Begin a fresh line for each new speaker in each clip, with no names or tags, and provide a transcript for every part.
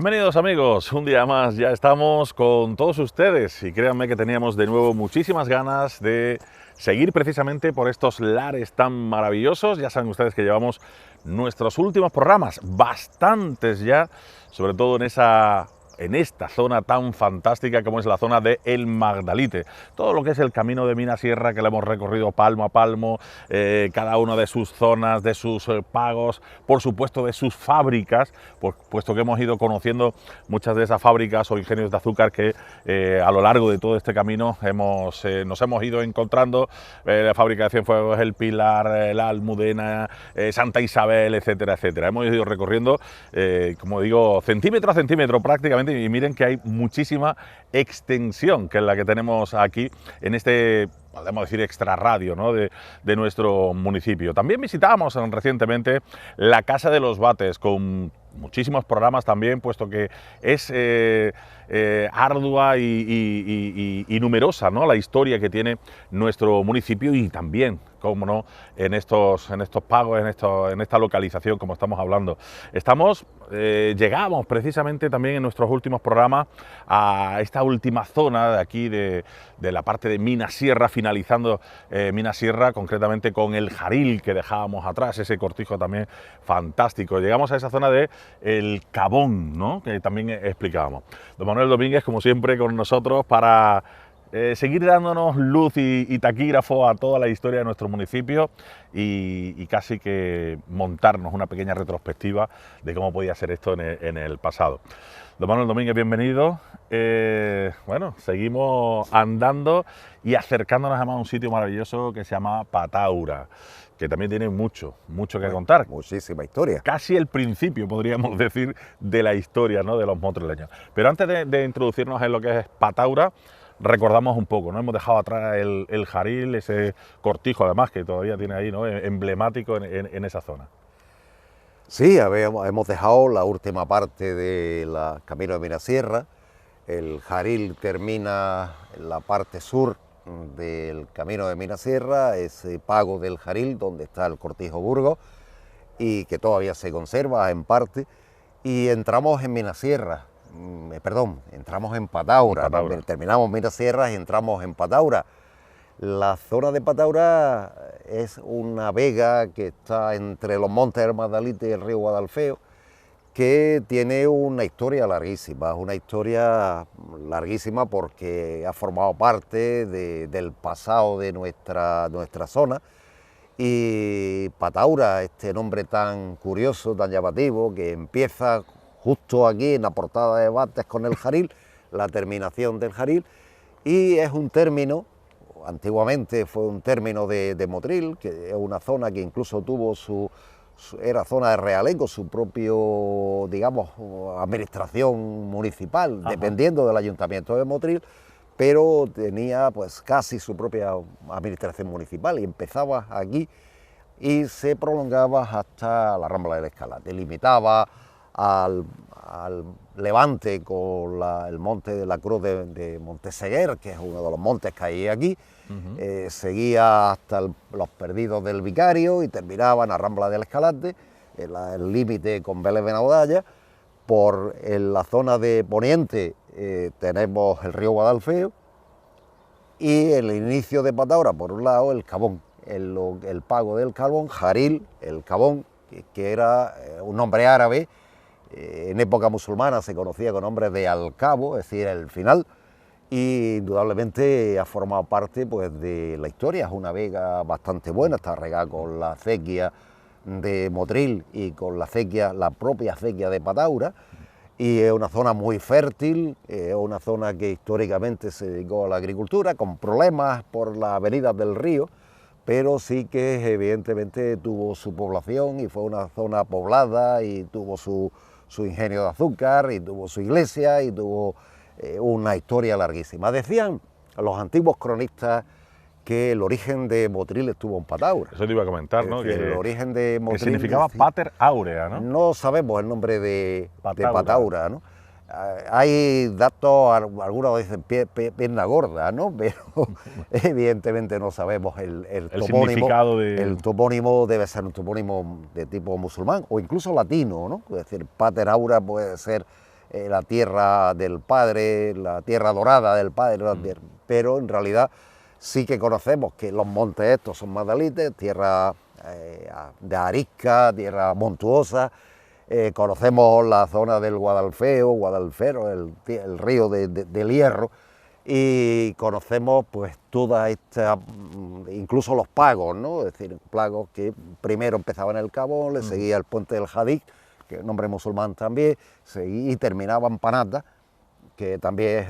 Bienvenidos amigos, un día más ya estamos con todos ustedes y créanme que teníamos de nuevo muchísimas ganas de seguir precisamente por estos lares tan maravillosos. Ya saben ustedes que llevamos nuestros últimos programas, bastantes ya, sobre todo en esta zona tan fantástica como es la zona de El Magdalite. Todo lo que es el camino de Mina-Sierra, que lo hemos recorrido palmo a palmo, cada una de sus zonas, de sus pagos, por supuesto de sus fábricas, puesto que hemos ido conociendo muchas de esas fábricas o ingenios de azúcar que a lo largo de todo este camino nos hemos ido encontrando. La fábrica de Cienfuegos, El Pilar, la Almudena, Santa Isabel, etcétera, etcétera. Hemos ido recorriendo, como digo, centímetro a centímetro prácticamente, y miren que hay muchísima extensión, que es la que tenemos aquí en este, podemos decir, extrarradio, ¿no?, de nuestro municipio. También visitábamos recientemente la Casa de los Bates, con muchísimos programas también, puesto que es ardua y numerosa, ¿no?, la historia que tiene nuestro municipio, y también, cómo no, en estos pagos, en esta localización, como estamos hablando. Llegamos precisamente también en nuestros últimos programas a esta última zona de aquí, de la parte de Mina-Sierra, finalizando Mina-Sierra, concretamente con el Jaril que dejábamos atrás, ese cortijo también fantástico. Llegamos a esa zona de El Cabón, ¿no?, que también explicábamos. Don Manuel Domínguez, como siempre, con nosotros para seguir dándonos luz y taquígrafo a toda la historia de nuestro municipio y casi que montarnos una pequeña retrospectiva de cómo podía ser esto en el pasado. Don Manuel Domínguez, bienvenido. Bueno, seguimos andando y acercándonos además a un sitio maravilloso que se llama Pataura, que también tiene mucho que contar.
Muchísima historia.
Casi el principio, podríamos decir, de la historia, ¿no?, de los motrileños. Pero antes de introducirnos en lo que es Pataura, recordamos un poco, ¿no? Hemos dejado atrás el Jaril, ese cortijo además que todavía tiene ahí, ¿no?, emblemático en esa zona.
Sí, hemos dejado la última parte del camino de Mina-Sierra. El Jaril termina en la parte sur del camino de Mina-Sierra, ese pago del Jaril donde está el cortijo Burgos y que todavía se conserva en parte, y entramos en Mina-Sierra. Entramos en Pataura. Terminamos Mina-Sierra y entramos en Pataura. La zona de Pataura es una vega que está entre los montes del Magdalite y el río Guadalfeo, que tiene una historia larguísima, porque ha formado parte del pasado de nuestra zona. Y Pataura, este nombre tan curioso, tan llamativo, que empieza justo aquí en la portada de Bates con el Jaril, la terminación del Jaril, y es un término, antiguamente fue un término de Motril, que es una zona que incluso tuvo era zona de realengo, su propio, digamos, administración municipal, ajá, dependiendo del ayuntamiento de Motril, pero tenía pues casi su propia administración municipal y empezaba aquí y se prolongaba hasta la Rambla del Escalate, limitaba al levante con el monte de la Cruz de Monteseguer, que es uno de los montes que hay aquí. Seguía hasta los Perdidos del Vicario y terminaba en la Rambla del Escalate, el límite con Vélez Benaudalla. En la zona de Poniente tenemos el río Guadalfeo y el inicio de Pataura, por un lado, el Cabón, el pago del Cabón, Jaril, el Cabón, que era un nombre árabe. En época musulmana se conocía con nombre de Al-Cabo, es decir, el final, y indudablemente ha formado parte pues, de la historia. Es una vega bastante buena, está regada con la acequia de Motril y con la propia acequia de Pataura, y es una zona muy fértil, es una zona que históricamente se dedicó a la agricultura, con problemas por las avenidas del río, pero sí que evidentemente tuvo su población y fue una zona poblada y tuvo su ingenio de azúcar y tuvo su iglesia y tuvo una historia larguísima. Decían los antiguos cronistas que el origen de Motril estuvo en Pataura.
Eso te iba a comentar, ¿no?
Que el origen de Motril...
Que significaba Pater Aurea, ¿no?
No sabemos el nombre de Pataura, ¿no? Hay datos, algunos dicen pierna gorda, ¿no? Pero evidentemente no sabemos el topónimo.
Significado de...
El topónimo debe ser un topónimo de tipo musulmán o incluso latino, ¿no? Es decir, Pater Aura puede ser la tierra del padre, la tierra dorada del padre, pero en realidad sí que conocemos que los montes estos son magdalites, tierra de arisca, tierra montuosa. Conocemos la zona del Guadalfero, el río del Hierro, y conocemos pues toda esta, incluso los pagos, ¿no? Es decir, pagos que primero empezaban en el Cabón, le seguía el puente del Jadid, que es nombre musulmán también, y terminaba en Panata, que también es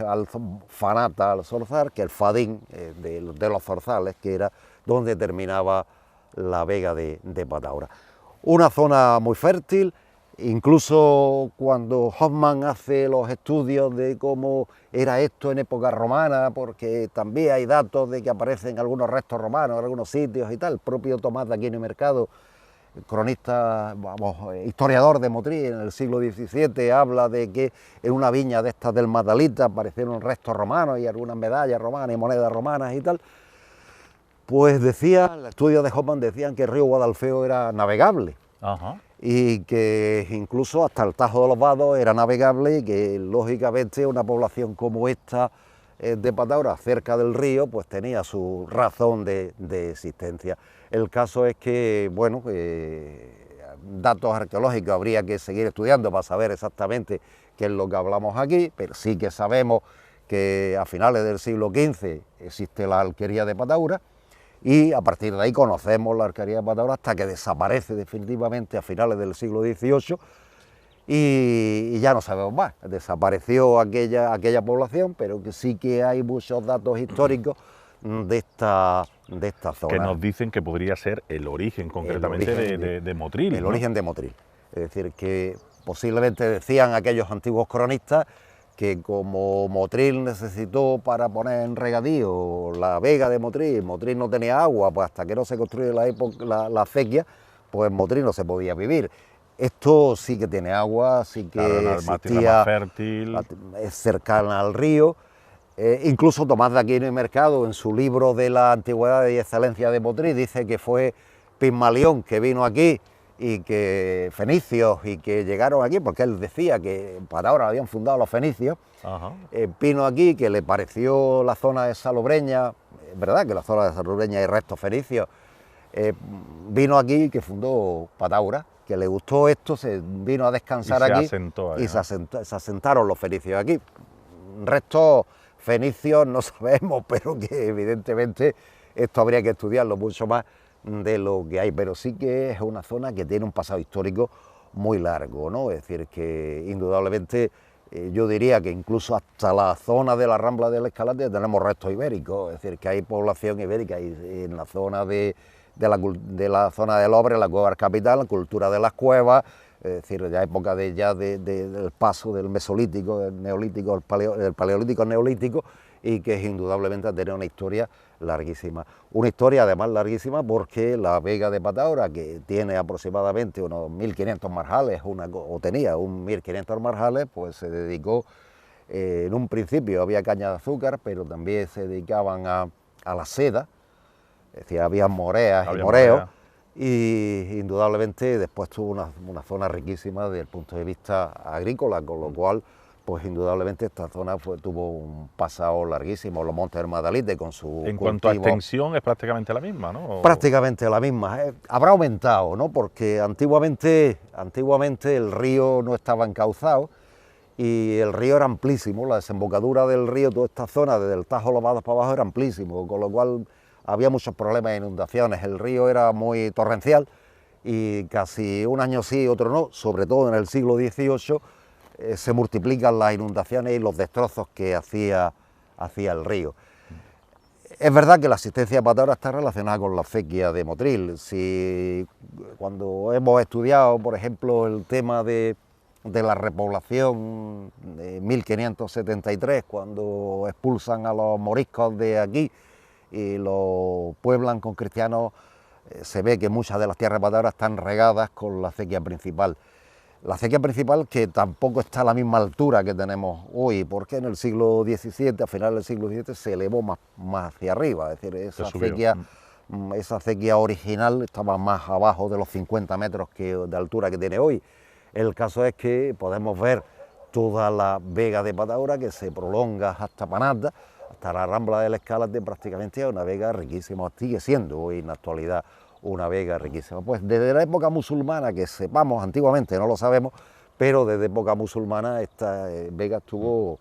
Fanata al Zorzal, que el Fadín de los Zorzales, que era donde terminaba la vega de Pataura. Una zona muy fértil. Incluso cuando Hoffmann hace los estudios de cómo era esto en época romana, porque también hay datos de que aparecen algunos restos romanos en algunos sitios y tal, el propio Tomás de Aquino y Mercado, cronista, historiador de Motril en el siglo XVII, habla de que en una viña de estas del Magdalita aparecieron restos romanos y algunas medallas romanas y monedas romanas y tal. Pues decía, el estudio de Hoffmann decían que el río Guadalfeo era navegable.
Ajá.
Y que incluso hasta el Tajo de los Vados era navegable y que lógicamente una población como esta de Pataura, cerca del río, pues tenía su razón de existencia. El caso es que, bueno, datos arqueológicos habría que seguir estudiando para saber exactamente qué es lo que hablamos aquí, pero sí que sabemos que a finales del siglo XV existe la alquería de Pataura, y a partir de ahí conocemos la alquería de Pataura hasta que desaparece definitivamente a finales del siglo XVIII y ya no sabemos más. Desapareció aquella población, pero que sí que hay muchos datos históricos de esta zona.
Que nos dicen que podría ser el origen concretamente de Motril.
El origen de Motril. Es decir, que posiblemente decían aquellos antiguos cronistas que como Motril necesitó para poner en regadío la vega de Motril, Motril no tenía agua, pues hasta que no se construye la acequia, pues Motril no se podía vivir. Esto sí que tiene agua, sí que
claro,
existía,
más fértil.
Es cercana al río. Incluso Tomás de Aquino y Mercado, en su libro de la antigüedad y excelencia de Motril, dice que fue Pigmalión que vino aquí y que fenicios y que llegaron aquí, porque él decía que para ahora habían fundado los fenicios, vino aquí, que le pareció la zona de Salobreña, es verdad que en la zona de Salobreña hay restos fenicios, vino aquí y que fundó Pataura, que le gustó esto, se vino a descansar aquí y se asentaron los fenicios aquí. Restos fenicios no sabemos, pero que evidentemente esto habría que estudiarlo mucho más de lo que hay, pero sí que es una zona que tiene un pasado histórico muy largo, ¿no? Es decir, que indudablemente yo diría que incluso hasta la zona de la Rambla del Escalante tenemos restos ibéricos, es decir, que hay población ibérica y en la zona de la zona del Obre, la cueva capital, la cultura de las cuevas, es decir, ya época del paso del Mesolítico, del Neolítico, del Paleolítico al Neolítico, y que indudablemente ha tenido una historia larguísima. Una historia además larguísima porque la vega de Pataura, que tiene aproximadamente unos 1500 marjales, o tenía 1500 marjales, pues se dedicó, en un principio había caña de azúcar, pero también se dedicaban a la seda, es decir, había moreas y moreos, y indudablemente después tuvo una zona riquísima desde el punto de vista agrícola, con lo cual pues indudablemente esta zona tuvo un pasado larguísimo, los montes del Magdalite con su
En cuanto a extensión es prácticamente la misma, ¿no?
Prácticamente la misma, habrá aumentado, ¿no? Porque antiguamente el río no estaba encauzado y el río era amplísimo, la desembocadura del río, toda esta zona desde el Tajo Los Vados para abajo era amplísimo, con lo cual había muchos problemas de inundaciones, el río era muy torrencial y casi un año sí, otro no, sobre todo en el siglo XVIII, se multiplican las inundaciones y los destrozos que hacía el río. Es verdad que la existencia de Pataura está relacionada con la acequia de Motril. Cuando hemos estudiado, por ejemplo, el tema de la repoblación de 1573, cuando expulsan a los moriscos de aquí y los pueblan con cristianos, se ve que muchas de las tierras de Pataura están regadas con la acequia principal. La acequia principal que tampoco está a la misma altura que tenemos hoy, porque en el siglo XVII, a finales del siglo XVII, se elevó más hacia arriba, es decir, esa acequia original estaba más abajo de los 50 metros de altura que tiene hoy. El caso es que podemos ver toda la vega de Pataura, que se prolonga hasta Panata, hasta la Rambla del Escalate. Prácticamente es una vega riquísima, sigue siendo hoy en la actualidad una vega riquísima. Pues desde la época musulmana, que sepamos, antiguamente no lo sabemos, pero desde época musulmana esta vega estuvo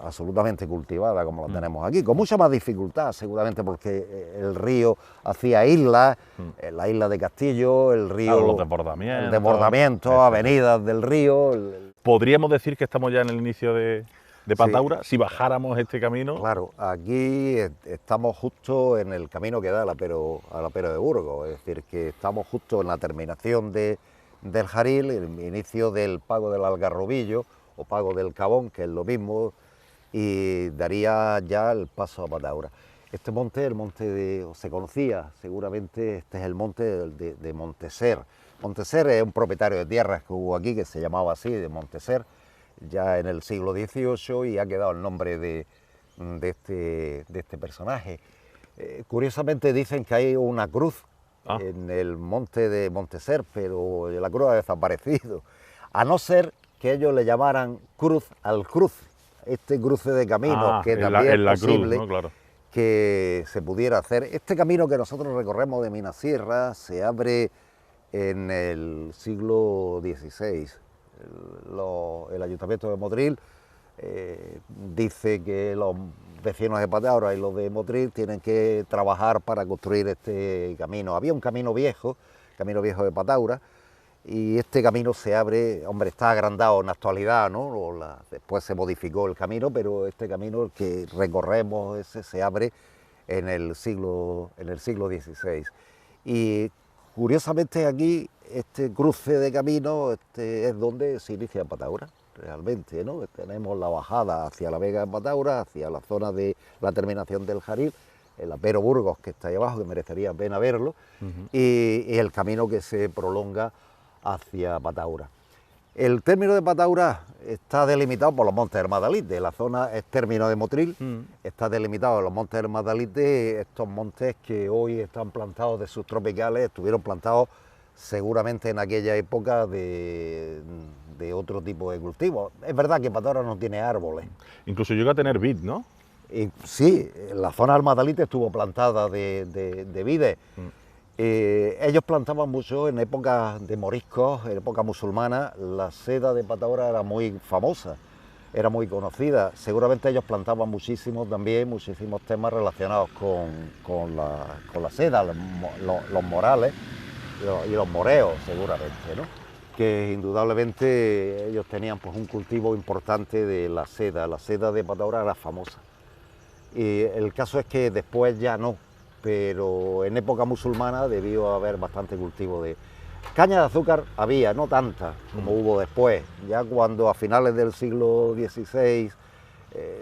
absolutamente cultivada como la tenemos aquí, con mucha más dificultad seguramente, porque el río hacía islas, la isla de Castillo, el río,
claro, los
desbordamientos, avenidas del río.
¿Podríamos decir que estamos ya en el inicio de Pataura, si bajáramos este camino?
Claro, aquí estamos justo en el camino que da al Apero de Burgos, es decir, que estamos justo en la terminación del Jaril, el inicio del Pago del Algarrobillo o Pago del Cabón, que es lo mismo, y daría ya el paso a Pataura. Este monte, se conocía seguramente, este es el monte de Monteser. Monteser es un propietario de tierras que hubo aquí, que se llamaba así, de Monteser, ya en el siglo XVIII, y ha quedado el nombre de este personaje. Curiosamente dicen que hay una cruz en el monte de Monteser, pero la cruz ha desaparecido, a no ser que ellos le llamaran cruz al cruce, este cruce de caminos, que también es posible cruz, ¿no? Claro. Que se pudiera hacer. Este camino que nosotros recorremos de Minasierra se abre en el siglo XVI. El Ayuntamiento de Motril dice que los vecinos de Pataura y los de Motril tienen que trabajar para construir este camino. Había un camino viejo de Pataura, y este camino se abre, hombre, está agrandado en la actualidad, ¿no? Después se modificó el camino, pero este camino, el que recorremos, se abre en el siglo XVI. Y curiosamente aquí, este cruce de camino es donde se inicia Pataura, realmente, ¿no? Tenemos la bajada hacia la vega de Pataura, hacia la zona de la terminación del Jaril, el Apero Burgos, que está ahí abajo, que merecería pena verlo, y el camino que se prolonga hacia Pataura. El término de Pataura está delimitado por los montes del Madalite. La zona es término de Motril, está delimitado por los montes del Madalite. Estos montes que hoy están plantados de subtropicales estuvieron plantados seguramente en aquella época de otro tipo de cultivo. Es verdad que Pataura no tiene árboles.
Incluso llega a tener vid, ¿no?
Sí, la zona del Madalite estuvo plantada de vides. Ellos plantaban mucho en época de moriscos, en época musulmana. La seda de Pataura era muy famosa, era muy conocida. Seguramente ellos plantaban muchísimos temas relacionados con la seda, los morales y los moreos, seguramente, ¿no? Que indudablemente ellos tenían pues un cultivo importante de la seda. La seda de Pataura era famosa. Y el caso es que después ya no, pero en época musulmana debió haber bastante cultivo de caña de azúcar. Había, no tanta como hubo después. Ya cuando a finales del siglo XVI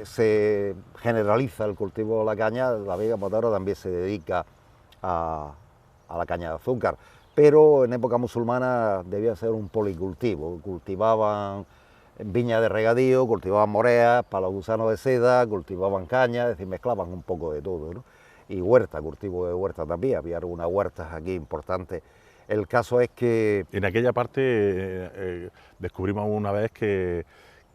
se generaliza el cultivo de la caña, la vega Pataura también se dedica a la caña de azúcar. Pero en época musulmana debía ser un policultivo. Cultivaban viña de regadío, cultivaban moreas para los gusanos de seda, cultivaban caña, es decir, mezclaban un poco de todo, ¿no? Y huerta, cultivo de huerta también, había algunas huertas aquí importantes. El caso es que...
En aquella parte descubrimos una vez que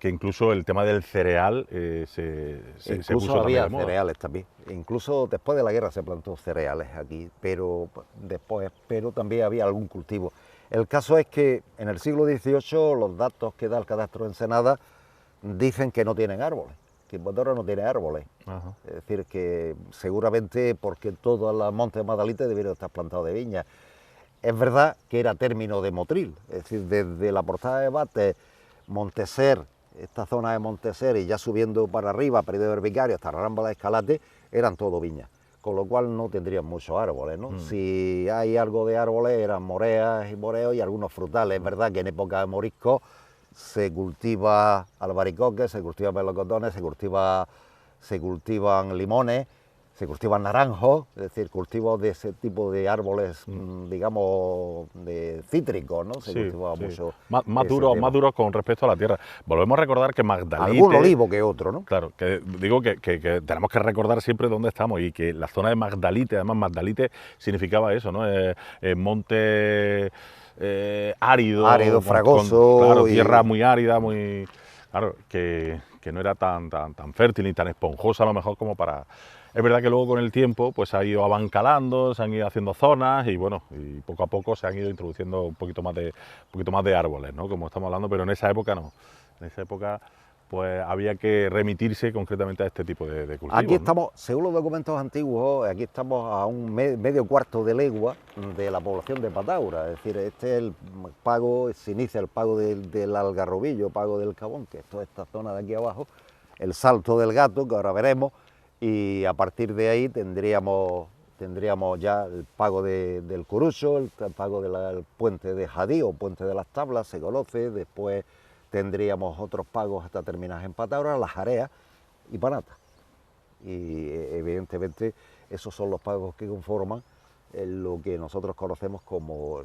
incluso el tema del cereal se puso
había
de moda.
Cereales también. Incluso después de la guerra se plantó cereales aquí, pero también había algún cultivo. El caso es que en el siglo XVIII los datos que da el cadastro de Ensenada dicen que no tienen árboles, que Pataura no tiene árboles. Ajá. Es decir, que seguramente porque todos los montes de Madalite debieron estar plantados de viña. Es verdad que era término de Motril, es decir, desde la Portada de Bates, Monteser, esta zona de Monteser, y ya subiendo para arriba, Periodo del Vicario, hasta la Rambla de Escalate, eran todo viñas, con lo cual no tendrían muchos árboles, ¿no? Si hay algo de árboles, eran moreas y moreos y algunos frutales. Es verdad que en época de morisco se cultiva albaricoque, se cultivan melocotones, se cultivan limones, se cultivan naranjos, es decir, cultivos de ese tipo de árboles, digamos, de cítricos, ¿no? Se cultivaba mucho.
Más duros con respecto a la tierra. Volvemos a recordar que Magdalite...
Algún olivo que otro, ¿no?
Claro, que digo que tenemos que recordar siempre dónde estamos y que la zona de Magdalite, además Magdalite significaba eso, ¿no? Monte árido,
fragoso.
Claro, tierra muy árida, muy... Claro, que no era tan fértil ni tan esponjosa a lo mejor como para... Es verdad que luego con el tiempo pues ha ido abancalando, se han ido haciendo zonas y bueno, y poco a poco se han ido introduciendo un poquito más de árboles, ¿no? Como estamos hablando, pero en esa época no. En esa época pues había que remitirse concretamente a este tipo de cultivos.
Aquí
¿no?
estamos, según los documentos antiguos, aquí estamos a un medio cuarto de legua de la población de Pataura, es decir, este es el pago, se inicia el pago del Algarrobillo, pago del Cabón, que es toda esta zona de aquí abajo, el Salto del Gato, que ahora veremos, y a partir de ahí tendríamos ya el pago del Curucho, el pago del puente de Jadí o puente de las Tablas, se conoce, después tendríamos otros pagos hasta terminar en Pataura, las Jareas y Panata. Y evidentemente esos son los pagos que conforman lo que nosotros conocemos como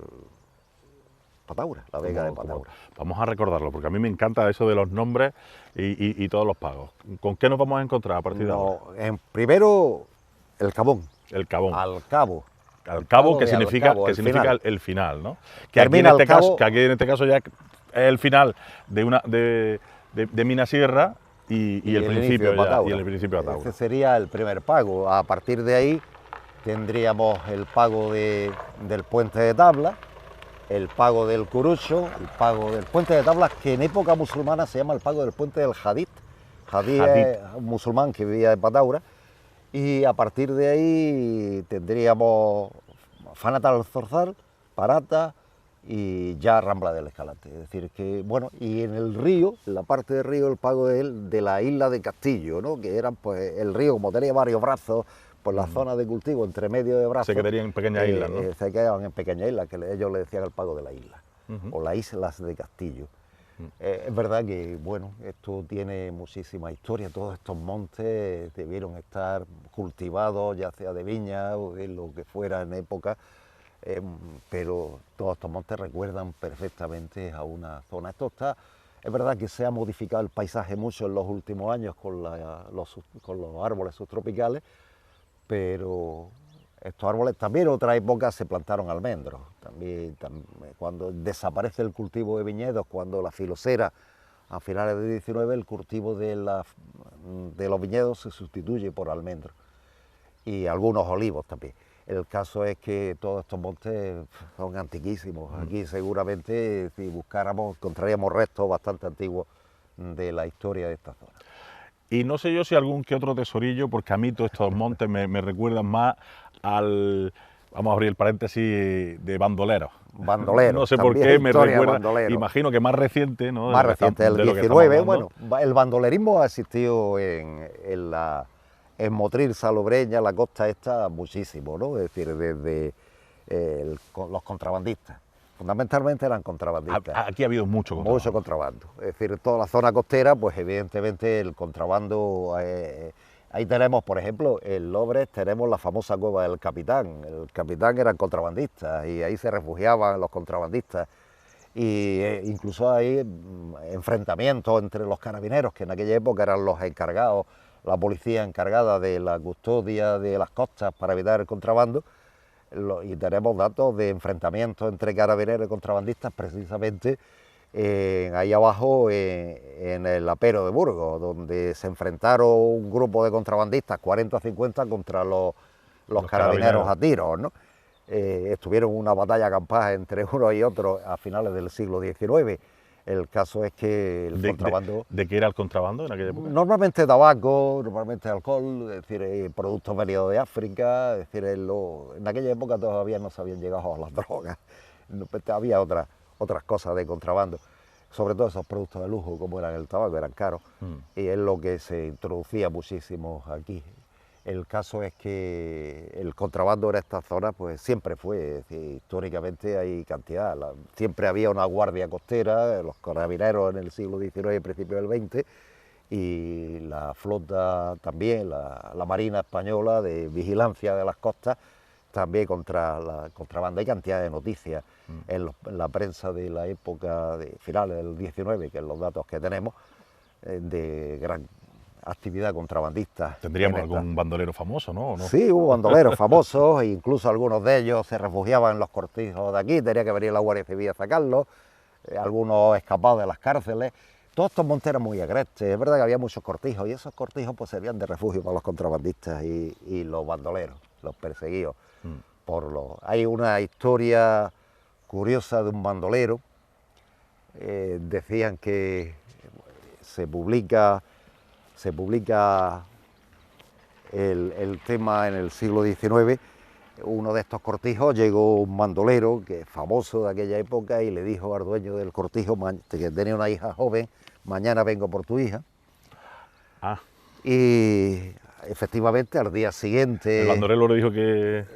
Pataura, la Vega de Pataura.
Vamos a recordarlo, porque a mí me encanta eso de los nombres y todos los pagos. ¿Con qué nos vamos a encontrar a partir de ahora?
Primero, el Cabón.
El Cabón.
Al Cabo.
Al Cabo, que significa el final, ¿no? Que aquí en este caso ya es el final de Minasierra y el principio de Pataura.
Ese sería el primer pago. A partir de ahí tendríamos el pago del puente de tablas, el pago del Curucho, el pago del puente de tablas, que en época musulmana se llama el pago del puente del Hadid. Hadid es un musulmán que vivía en Pataura. Y a partir de ahí tendríamos Fanata al Zorzal, Parata y ya Rambla del Escalante. Es decir, que bueno, y en el río, en la parte del río, el pago de la isla de Castillo, ¿no? Que eran, pues, el río, como tenía varios brazos, pues la zona de cultivo entre medio de brazos.
Se quedarían en pequeñas islas, ¿no?
Se quedaban en pequeñas islas, que ellos le decían el pago de la isla, o las islas de Castillo. Es verdad que, bueno, esto tiene muchísima historia, todos estos montes debieron estar cultivados, ya sea de viña o de lo que fuera en época, pero todos estos montes recuerdan perfectamente a una zona. Es verdad que se ha modificado el paisaje mucho en los últimos años con los árboles subtropicales, pero estos árboles también en otra época se plantaron almendros. También, cuando desaparece el cultivo de viñedos, cuando la filocera a finales del 19, el cultivo de los viñedos se sustituye por almendros y algunos olivos también. El caso es que todos estos montes son antiquísimos. Aquí seguramente, si buscáramos, encontraríamos restos bastante antiguos de la historia de esta zona.
Y no sé yo si algún que otro tesorillo, porque a mí todos estos montes me recuerdan más al, vamos a abrir el paréntesis, de bandoleros.
Bandoleros.
No sé por qué me recuerda, imagino que más reciente, ¿no?
Más reciente, el 19, bueno, el bandolerismo ha existido en Motril, Salobreña, la costa esta, muchísimo, ¿no? Es decir, desde los contrabandistas. Fundamentalmente eran contrabandistas.
Aquí ha habido mucho contrabando.
Mucho contrabando. Es decir, toda la zona costera, pues evidentemente el contrabando... ahí tenemos, por ejemplo, en Lobres tenemos la famosa cueva del Capitán. El Capitán eran contrabandistas y ahí se refugiaban los contrabandistas. Y incluso hay enfrentamientos entre los carabineros, que en aquella época eran los encargados, la policía encargada de la custodia de las costas para evitar el contrabando. Y tenemos datos de enfrentamientos entre carabineros y contrabandistas precisamente ahí abajo en el Apero de Burgos, donde se enfrentaron un grupo de contrabandistas, 40 o 50, contra los carabineros a tiros, ¿no? Estuvieron una batalla campal entre uno y otro a finales del siglo XIX. El caso es que el contrabando...
¿De qué era el contrabando en aquella época?
Normalmente tabaco, normalmente alcohol, es decir, productos venidos de África, es decir, en aquella época todavía no se habían llegado a las drogas, había otras cosas de contrabando, sobre todo esos productos de lujo como eran el tabaco, eran caros, y es lo que se introducía muchísimo aquí. El caso es que el contrabando en esta zona pues siempre fue, es decir, históricamente hay cantidad, siempre había una guardia costera, los carabineros en el siglo XIX y principios del XX, y la flota también, la Marina Española de vigilancia de las costas, también contra la contrabanda. Hay cantidad de noticias en la prensa de la época de finales del XIX, que es los datos que tenemos, de gran actividad contrabandista.
Tendríamos algún bandolero famoso, ¿no?
Sí, hubo bandoleros famosos, e incluso algunos de ellos se refugiaban en los cortijos de aquí, tenía que venir la Guardia Civil a sacarlos, algunos escapados de las cárceles, todos estos montes eran muy agrestes, es verdad que había muchos cortijos y esos cortijos pues servían de refugio para los contrabandistas y los bandoleros, los perseguidos. Hay una historia curiosa de un bandolero, decían que se publica el tema en el siglo XIX. Uno de estos cortijos llegó un bandolero que es famoso de aquella época y le dijo al dueño del cortijo que tenía una hija joven: mañana vengo por tu hija. Y efectivamente al día siguiente...
El bandolero le dijo que...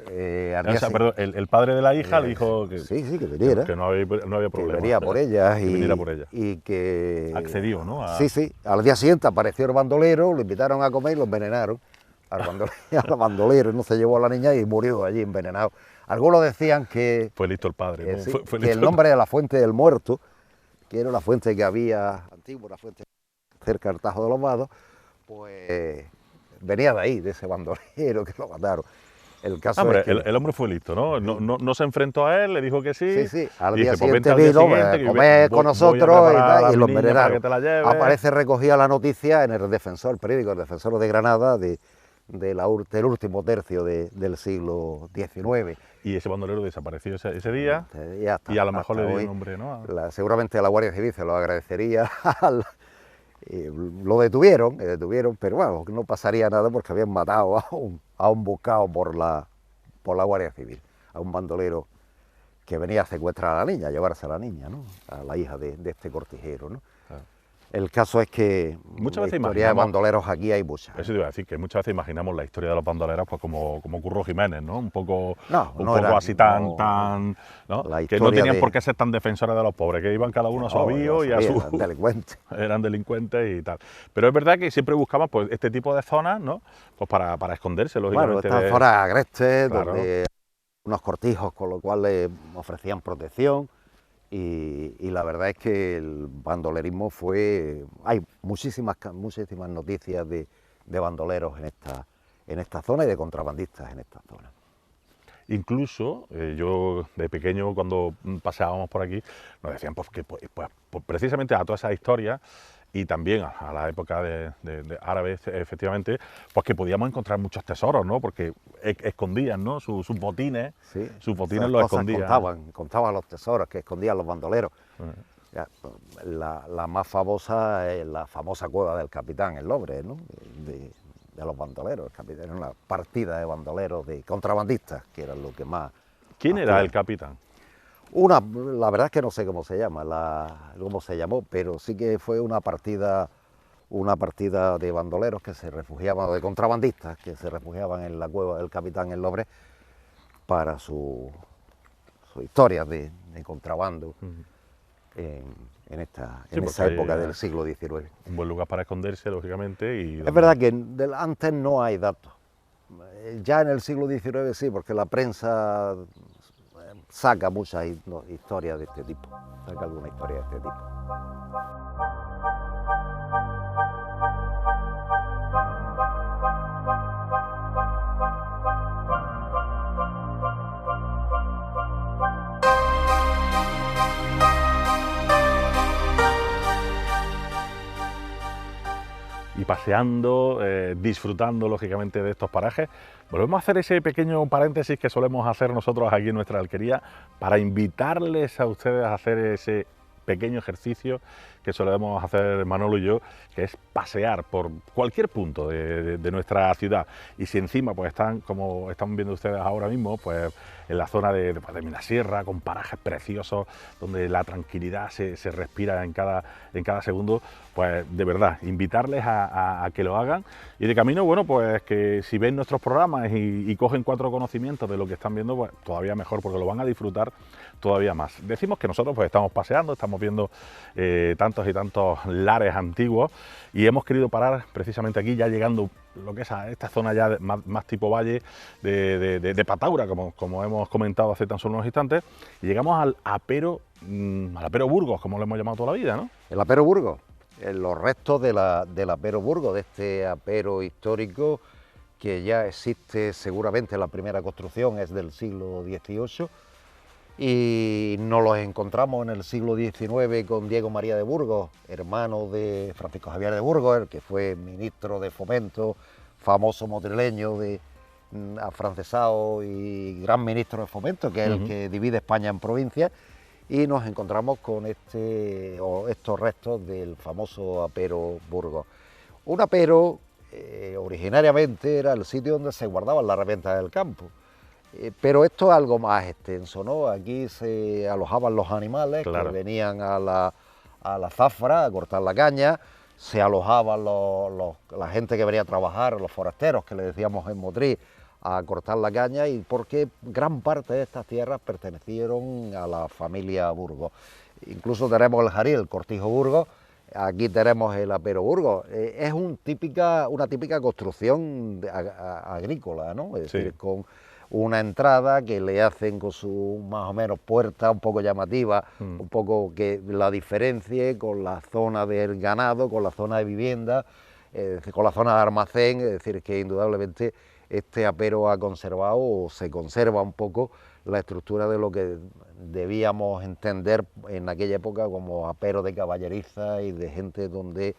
perdón, el padre de la hija le dijo que...
Sí, que viniera.
Que no había problema.
Que venía por ella
y
que...
accedió, ¿no?
Sí. Al día siguiente apareció el bandolero, lo invitaron a comer y lo envenenaron. Al bandolero, no se llevó a la niña y murió allí envenenado. Algunos decían que...
Fue listo el padre, ¿no? Fue
que el nombre de la fuente del muerto, que era la fuente que había antigua, una fuente cerca del Tajo de los Vados, pues venía de ahí, de ese bandolero que lo mataron. El caso es que...
el hombre fue listo, ¿no? No se enfrentó a él, le dijo que sí.
Sí, al día siguiente vino a comer con nosotros y los envenenaron. Aparece recogida la noticia en el Defensor, el periódico El Defensor de Granada, del último tercio del siglo XIX.
Y ese bandolero desapareció ese día y a lo mejor le dio un nombre, ¿no?
Seguramente la Guardia Civil se lo agradecería. Lo detuvieron, pero bueno, no pasaría nada porque habían matado a un buscado por la Guardia Civil, a un bandolero que venía a secuestrar a la niña, a llevarse a la niña, ¿no? A la hija de este cortijero, ¿no? Claro. El caso es que
muchas veces
historia de bandoleros aquí hay muchas.
Eso te iba a decir, que muchas veces imaginamos la historia de los bandoleros pues como Curro Jiménez, ¿no? Un poco así tan... ¿no? Que no tenían por qué ser tan defensores de los pobres, que iban cada uno a su avío y a su...
Eran delincuentes.
Eran delincuentes y tal. Pero es verdad que siempre buscaban pues este tipo de zonas, ¿no? Pues para esconderse, lógicamente.
Bueno, estas zonas agrestes, claro, donde unos cortijos con lo cual le ofrecían protección. Y la verdad es que el bandolerismo hay muchísimas noticias de bandoleros en esta zona y de contrabandistas en esta zona.
Incluso yo de pequeño, cuando paseábamos por aquí, nos decían pues, que pues, precisamente a todas esas historias y también a la época de árabes, efectivamente, pues que podíamos encontrar muchos tesoros, ¿no? Porque escondían, ¿no? Sus botines, sus botines los escondían.
Contaban los tesoros que escondían los bandoleros. La más famosa es la famosa cueva del Capitán El Lobre, ¿no? De los bandoleros. El Capitán era una partida de bandoleros, de contrabandistas, que eran lo que más...
¿Quién era el capitán?
La verdad es que no sé cómo se llamó, pero sí que fue una partida de bandoleros que se refugiaban, de contrabandistas, que se refugiaban en la cueva del Capitán El Lobre para su historia de contrabando en esa época del siglo XIX.
Un buen lugar para esconderse, lógicamente.
Es verdad que antes no hay datos. Ya en el siglo XIX sí, porque la prensa saca muchas historias de este tipo, saca alguna historia de este tipo.
Y paseando, disfrutando lógicamente de estos parajes, volvemos a hacer ese pequeño paréntesis que solemos hacer nosotros aquí en nuestra alquería para invitarles a ustedes a hacer ese pequeño ejercicio que solemos hacer Manolo y yo, que es pasear por cualquier punto de nuestra ciudad. Y si encima pues están, como están viendo ustedes ahora mismo, pues en la zona de Minasierra, con parajes preciosos, donde la tranquilidad se respira en cada segundo, pues de verdad, invitarles a que lo hagan. Y de camino, bueno, pues que si ven nuestros programas y cogen 4 conocimientos de lo que están viendo, pues todavía mejor, porque lo van a disfrutar todavía más. Decimos que nosotros pues estamos paseando, estamos viendo tantos y tantos lares antiguos y hemos querido parar precisamente aquí, ya llegando lo que es a esta zona ya más tipo valle de Pataura, como hemos comentado hace tan solo unos instantes, y llegamos al Apero Burgos, como lo hemos llamado toda la vida, ¿no?
El Apero Burgos, los restos del Apero Burgos, de este apero histórico que ya existe seguramente, la primera construcción es del siglo XVIII, y nos los encontramos en el siglo XIX con Diego María de Burgos, hermano de Francisco Javier de Burgos, el que fue ministro de Fomento, famoso madrileño afrancesado y gran ministro de Fomento, que es el que divide España en provincias, y nos encontramos con estos restos del famoso apero Burgos. Un apero originariamente era el sitio donde se guardaban las herramientas del campo. Pero esto es algo más extenso, ¿no? Aquí se alojaban los animales, claro, que venían a la zafra a cortar la caña, se alojaban la gente que venía a trabajar, los forasteros, que le decíamos en Motriz, a cortar la caña, y porque gran parte de estas tierras pertenecieron a la familia Burgos. Incluso tenemos el Jaril, el Cortijo Burgos, aquí tenemos el apero Burgos. Es una típica construcción agrícola, ¿no? Es decir, con una entrada que le hacen con su más o menos puerta un poco llamativa, un poco que la diferencie con la zona del ganado, con la zona de vivienda, con la zona de almacén. Es decir, que indudablemente este apero ha conservado, o se conserva un poco, la estructura de lo que debíamos entender en aquella época como apero de caballeriza y de gente donde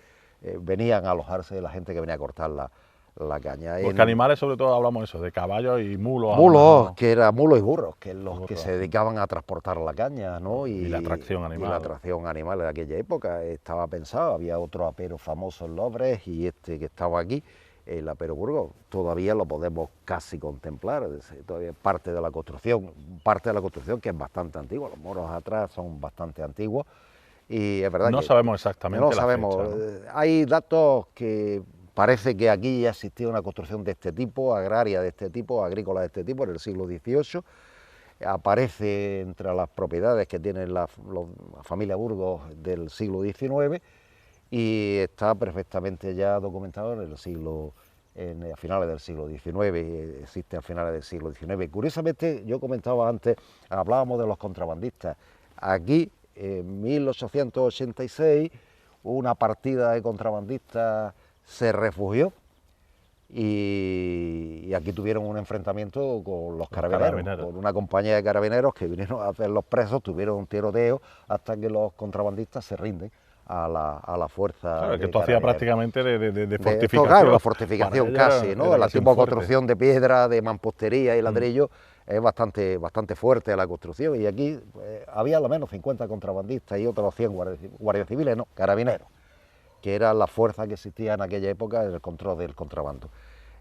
venían a alojarse la gente que venía a cortar la caña.
Porque animales, sobre todo, hablamos eso, de caballos y mulos.
Mulos, que eran mulos y burros, que los que se dedicaban a transportar la caña, ¿no?
Y la tracción animal.
Y la tracción animal de aquella época estaba pensado. Había otro apero famoso en Lobres y este que estaba aquí, el apero Burgos. Todavía lo podemos casi contemplar, todavía parte de la construcción que es bastante antigua. Los muros atrás son bastante antiguos y es verdad
no
que
sabemos exactamente
la sabemos. Fecha, ¿no? Hay datos que parece que aquí ya existía una construcción de este tipo, agraria de este tipo, agrícola de este tipo, en el siglo XVIII. Aparece entre las propiedades que tiene la familia Burgos del siglo XIX y está perfectamente ya documentado a finales del siglo XIX, existe a finales del siglo XIX. Curiosamente, yo comentaba antes, hablábamos de los contrabandistas. Aquí, en 1886, una partida de contrabandistas se refugió y aquí tuvieron un enfrentamiento con los carabineros, con una compañía de carabineros que vinieron a hacer los presos, tuvieron un tiroteo hasta que los contrabandistas se rinden a la fuerza.
Claro, que esto hacía prácticamente de fortificación.
Claro, la fortificación casi, ¿no? La tipo de construcción de piedra, de mampostería y ladrillo es bastante fuerte la construcción, y aquí había al menos 50 contrabandistas y otros 100 guardias civiles, no, carabineros, que era la fuerza que existía en aquella época en el control del contrabando.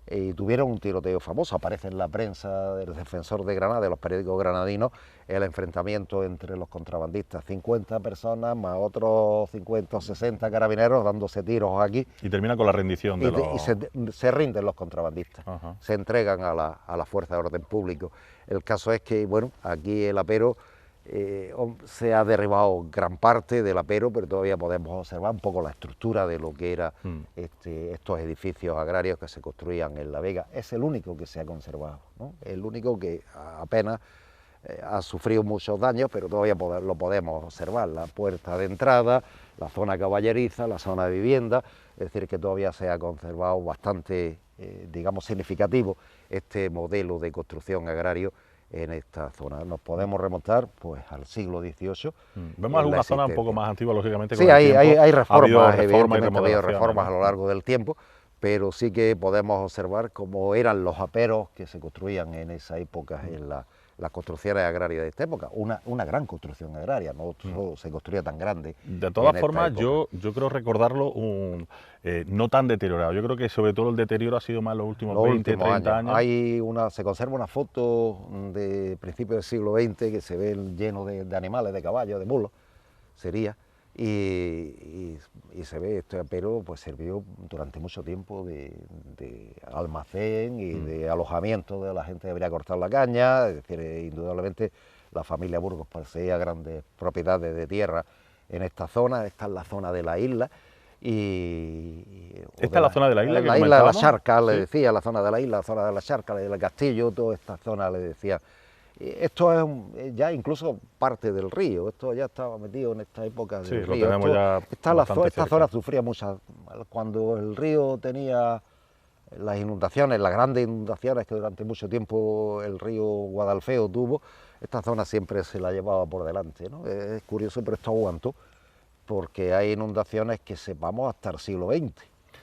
Y tuvieron un tiroteo famoso, aparece en la prensa del Defensor de Granada, de los periódicos granadinos, el enfrentamiento entre los contrabandistas, 50 personas más otros 50 o 60 carabineros dándose tiros aquí.
Y termina con la rendición de los...
Y se rinden los contrabandistas, se entregan a la fuerza de orden público. El caso es que, bueno, aquí el apero... se ha derribado gran parte del apero, pero todavía podemos observar un poco la estructura de lo que eran estos edificios agrarios que se construían en La Vega. Es el único que se ha conservado, ¿no? El único que apenas ha sufrido muchos daños, pero todavía lo podemos observar. La puerta de entrada, la zona caballeriza, la zona de vivienda, es decir, que todavía se ha conservado bastante, digamos, significativo este modelo de construcción agrario en esta zona. Nos podemos remontar pues al siglo XVIII.
Vemos alguna zona un poco más antigua, lógicamente.
Sí, hay reformas, evidentemente ha habido reformas a lo largo del tiempo, pero sí que podemos observar cómo eran los aperos que se construían en esa época, en las construcciones agrarias de esta época. Una gran construcción agraria, no se construía tan grande.
De todas formas, yo creo recordarlo no tan deteriorado. Yo creo que sobre todo el deterioro ha sido más los últimos 20, 30 años.
Se conserva una foto de principios del siglo XX que se ve lleno de animales, de caballos, de mulos, sería, y se ve este apero, pues sirvió durante mucho tiempo de almacén y de alojamiento de la gente que venía a cortar la caña. Es decir, indudablemente la familia Burgos poseía grandes propiedades de tierra en esta zona. Esta es la zona de la isla.
¿Esta es la zona de la isla?
La isla de la Charca, le decía, la zona de la isla, la zona de la Charca, del castillo, toda esta zona le decía. Esto es ya incluso parte del río, esto ya estaba metido en esta época del río.
Tenemos ya
esta zona sufría mucho, cuando el río tenía las inundaciones, las grandes inundaciones que durante mucho tiempo el río Guadalfeo tuvo, esta zona siempre se la llevaba por delante, ¿no? Es curioso, pero esto aguantó, porque hay inundaciones que sepamos hasta el siglo XX.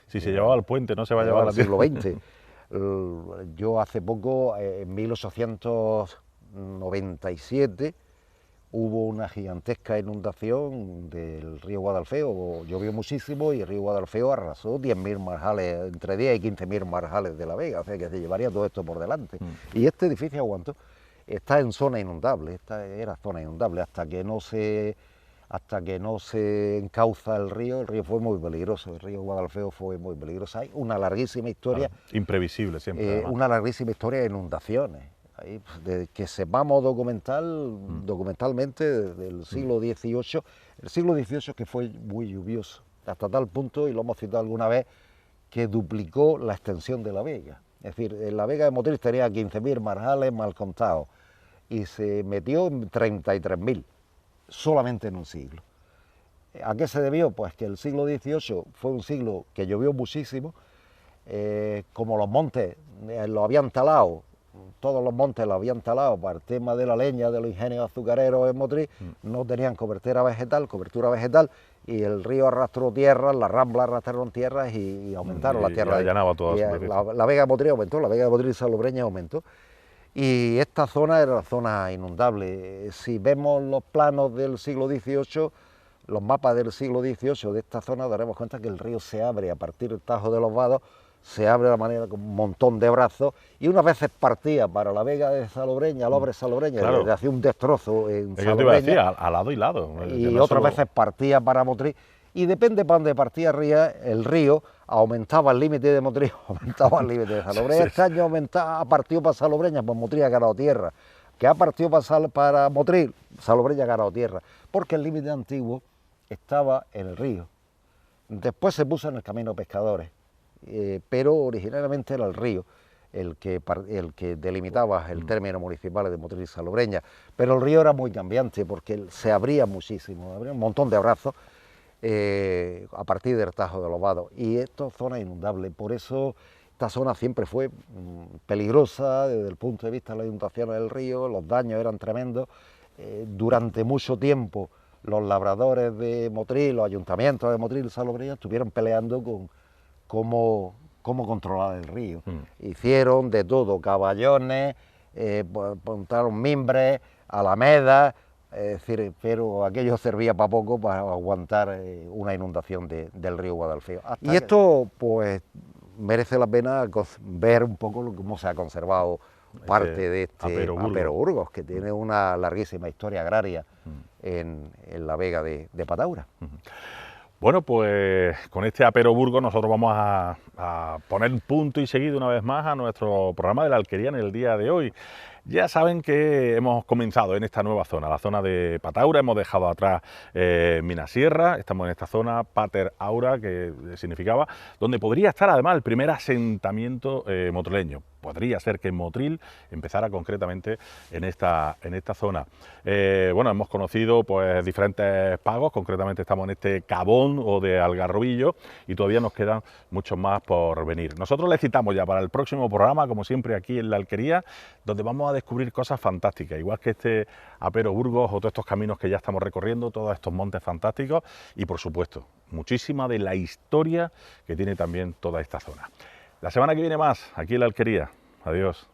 Si se llevaba al puente, no se va a llevar
al
al
siglo XX. Yo hace poco, en 1897, hubo una gigantesca inundación del río Guadalfeo, llovió muchísimo y el río Guadalfeo arrasó 10.000 marjales, entre 10 y 15.000 marjales de la Vega, o sea que se llevaría todo esto por delante. Y este edificio aguantó, está en zona inundable, esta era zona inundable, hasta que no se encauza el río fue muy peligroso, el río Guadalfeo fue muy peligroso. Hay una larguísima historia.
Claro, imprevisible siempre.
Una larguísima historia de inundaciones. Ahí, de que sepamos documentalmente del siglo XVIII, el siglo XVIII que fue muy lluvioso, hasta tal punto, y lo hemos citado alguna vez, que duplicó la extensión de la Vega. Es decir, la Vega de Motril tenía 15.000 marjales mal contados y se metió en 33.000, solamente en un siglo. ¿A qué se debió? Pues que el siglo XVIII fue un siglo que llovió muchísimo, como los montes los habían talado, todos los montes los habían talado para el tema de la leña, de los ingenios azucareros en Motril, no tenían cobertura vegetal, y el río arrastró tierras, las ramblas arrastraron tierras y aumentaron las tierras.
Allanaba toda
la Vega de Motril aumentó, la Vega de Motril y Salobreña aumentó. Y esta zona era la zona inundable. Si vemos los planos del siglo XVIII, los mapas del siglo XVIII de esta zona, daremos cuenta que el río se abre a partir del Tajo de los Vados, se abre de la manera con un montón de brazos, y unas veces partía para la Vega de Salobreña, Lobre Salobreña, claro, le hacía un destrozo en Salobreña.
Yo te iba a decir, a lado y lado.
Y otras veces partía para Motril, y depende para dónde partía el río, aumentaba el límite de Motril, aumentaba el límite de Salobreña. Este año ha partido para Salobreña, pues Motril ha ganado tierra. Que ha partido para Motril, Salobreña ha ganado tierra, porque el límite antiguo estaba en el río. Después se puso en el camino pescadores, pero originalmente era el río el que delimitaba el término municipal de Motril y Salobreña. Pero el río era muy cambiante porque se abría muchísimo, abría un montón de abrazos a partir del Tajo de los Vados. Y esto es zona inundable, por eso esta zona siempre fue peligrosa desde el punto de vista de las inundaciones del río, los daños eran tremendos. Durante mucho tiempo los labradores de Motril, los ayuntamientos de Motril y Salobreña estuvieron peleando con cómo controlar el río. Hicieron de todo, caballones, montaron mimbres, alamedas, es decir, pero aquello servía para poco para aguantar una inundación del río Guadalfeo. Y esto pues merece la pena ver un poco cómo se ha conservado parte de este Apero Burgos, que tiene una larguísima historia agraria en la Vega de Pataura.
Bueno, pues con este Apero Burgos nosotros vamos a poner punto y seguido una vez más a nuestro programa de la Alquería en el día de hoy. Ya saben que hemos comenzado en esta nueva zona, la zona de Pataura, hemos dejado atrás Minasierra, estamos en esta zona, Pater Aura, que significaba, donde podría estar además el primer asentamiento motrileño. Podría ser que Motril empezara concretamente en esta zona. Bueno, hemos conocido pues diferentes pagos, concretamente estamos en este Cabón o de Algarrobillo y todavía nos quedan muchos más por venir. Nosotros les citamos ya para el próximo programa, como siempre aquí en la Alquería, donde vamos a descubrir cosas fantásticas, igual que este Apero Burgos o todos estos caminos que ya estamos recorriendo, todos estos montes fantásticos y por supuesto muchísima de la historia que tiene también toda esta zona. La semana que viene más, aquí en la Alquería. Adiós.